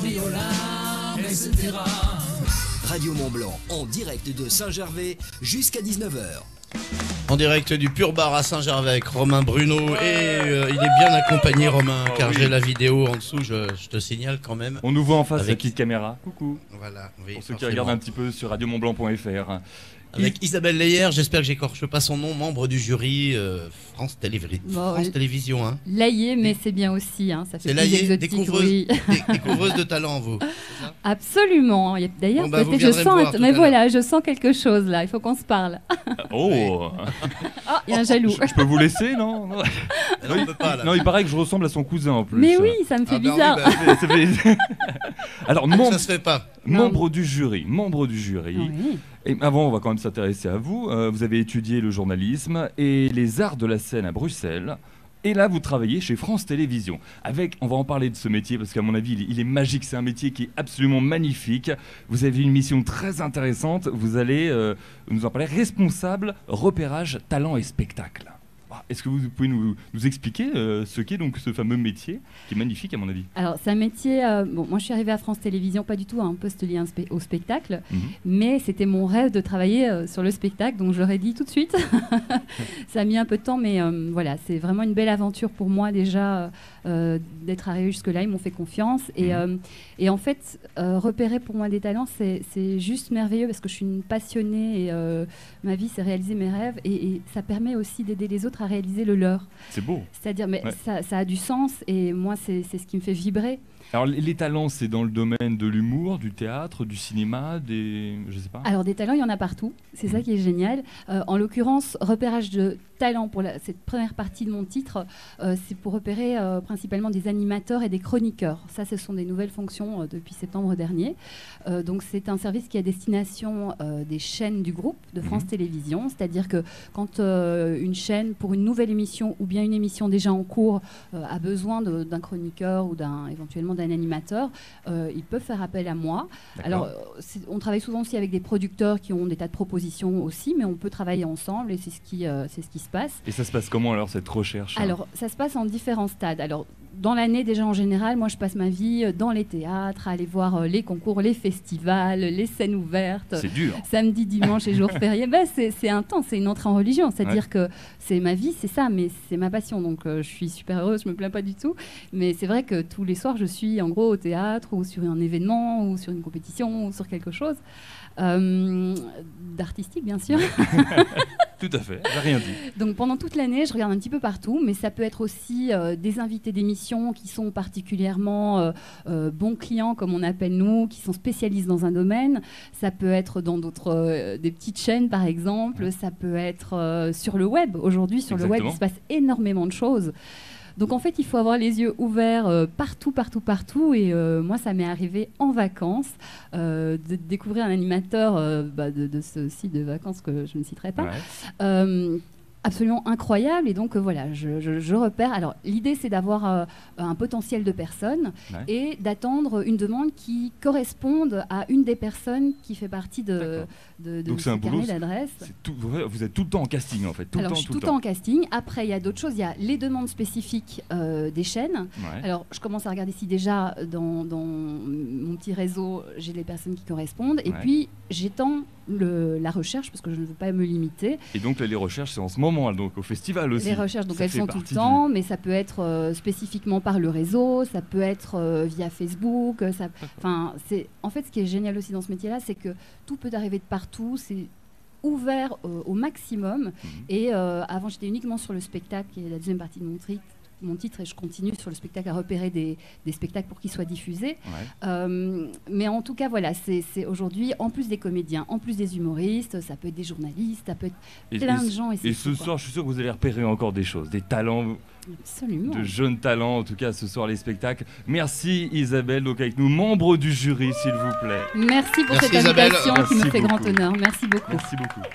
violin, etc. Radio Mont-Blanc, en direct de Saint-Gervais jusqu'à 19h. En direct du Pur Bar à Saint-Gervais avec Romain Bruno et il est bien accompagné Romain car j'ai la vidéo en dessous, je te signale quand même. On nous voit en face avec la petite caméra. Coucou. Voilà, oui, pour ceux qui regardent un petit peu sur radiomontblanc.fr. Avec Isabelle Leyer, j'espère que j'écorche pas son nom, membre du jury France Télévisions. Hein. Laillé, mais c'est bien aussi. Hein, ça fait c'est Laillé, découvreuse de talent, vous. Absolument. D'ailleurs, bon, je sens, mais voilà, je sens quelque chose là. Il faut qu'on se parle. Oh, il y a un jaloux. Je peux vous laisser, non, non, on peut pas, là. Non, il paraît que je ressemble à son cousin en plus. Mais oui, ça me fait bizarre. Alors, ça se fait pas. Membre du jury. Oui. Et avant, on va quand même s'intéresser à vous. Vous avez étudié le journalisme et les arts de la scène à Bruxelles. Et là, vous travaillez chez France Télévisions. On va en parler de ce métier parce qu'à mon avis, il est magique. C'est un métier qui est absolument magnifique. Vous avez une mission très intéressante. Vous allez nous en parler. Responsable repérage, talent et spectacle. Est-ce que vous pouvez nous expliquer ce qu'est donc ce fameux métier qui est magnifique à mon avis? Alors c'est un métier, moi je suis arrivée à France Télévisions pas du tout à un poste lié au spectacle, mais c'était mon rêve de travailler sur le spectacle, donc je l'aurais dit tout de suite. Ça a mis un peu de temps, mais voilà, c'est vraiment une belle aventure pour moi déjà d'être arrivée jusque-là, ils m'ont fait confiance. Et en fait, repérer pour moi des talents, c'est juste merveilleux parce que je suis une passionnée et ma vie c'est réaliser mes rêves et ça permet aussi d'aider les autres à réaliser le leur. C'est beau. C'est-à-dire, mais ça a du sens et moi, c'est ce qui me fait vibrer. Alors, les talents, c'est dans le domaine de l'humour, du théâtre, du cinéma, je sais pas. Alors, des talents, il y en a partout. C'est ça qui est génial. En l'occurrence, repérage de talents pour cette première partie de mon titre, c'est pour repérer principalement des animateurs et des chroniqueurs. Ça, ce sont des nouvelles fonctions depuis septembre dernier. Donc, c'est un service qui est à destination des chaînes du groupe de France Télévisions. C'est-à-dire que quand une chaîne, pour une nouvelle émission ou bien une émission déjà en cours, a besoin d'un chroniqueur ou éventuellement d'un animateur, ils peuvent faire appel à moi. Alors, on travaille souvent aussi avec des producteurs qui ont des tas de propositions aussi, mais on peut travailler ensemble et c'est ce qui se passe. Et ça se passe comment alors cette recherche? Alors, ça se passe en différents stades. Alors, dans l'année déjà en général, moi je passe ma vie dans les théâtres, à aller voir les concours, les festivals, les scènes ouvertes. C'est dur. Samedi, dimanche et jours fériés. C'est intense, c'est une entrée en religion. C'est-à-dire que c'est ma vie, c'est ça, mais c'est ma passion. Donc je suis super heureuse, je me plains pas du tout. Mais c'est vrai que tous les soirs, je suis en gros au théâtre ou sur un événement ou sur une compétition ou sur quelque chose. D'artistique, bien sûr. Tout à fait, j'ai rien dit. Donc pendant toute l'année, je regarde un petit peu partout, mais ça peut être aussi des invités d'émissions qui sont particulièrement bons clients, comme on appelle nous, qui sont spécialistes dans un domaine. Ça peut être dans d'autres, des petites chaînes par exemple. Ça peut être sur le web. Aujourd'hui, sur le web, il se passe énormément de choses. Donc en fait, il faut avoir les yeux ouverts partout. Et moi, ça m'est arrivé en vacances de découvrir un animateur de ce site de vacances que je ne citerai pas. Absolument incroyable et donc voilà, je repère. Alors l'idée c'est d'avoir un potentiel de personnes et d'attendre une demande qui corresponde à une des personnes qui fait partie de ce carnet d'adresses. Vous êtes tout le temps en casting en fait. Alors je suis tout le temps en casting. Après il y a d'autres choses, il y a les demandes spécifiques des chaînes. Alors je commence à regarder si déjà dans mon petit réseau j'ai les personnes qui correspondent et puis j'étends la recherche parce que je ne veux pas me limiter. Et donc les recherches c'est en ce moment, donc au festival aussi. Les recherches donc elles sont tout le temps, mais ça peut être spécifiquement par le réseau, ça peut être via Facebook. En fait ce qui est génial aussi dans ce métier-là, c'est que tout peut arriver de partout. C'est ouvert au maximum. Et avant j'étais uniquement sur le spectacle, qui est la deuxième partie de mon titre et je continue sur le spectacle à repérer des spectacles pour qu'ils soient diffusés. Mais en tout cas, voilà, c'est aujourd'hui, en plus des comédiens, en plus des humoristes, ça peut être des journalistes, ça peut être plein de gens. Et ce soir, je suis sûr que vous allez repérer encore des choses, des talents. Absolument. De jeunes talents, en tout cas, ce soir, les spectacles. Merci Isabelle, donc avec nous, membre du jury, s'il vous plaît. Merci pour cette invitation qui me fait grand honneur. Merci beaucoup. Merci beaucoup.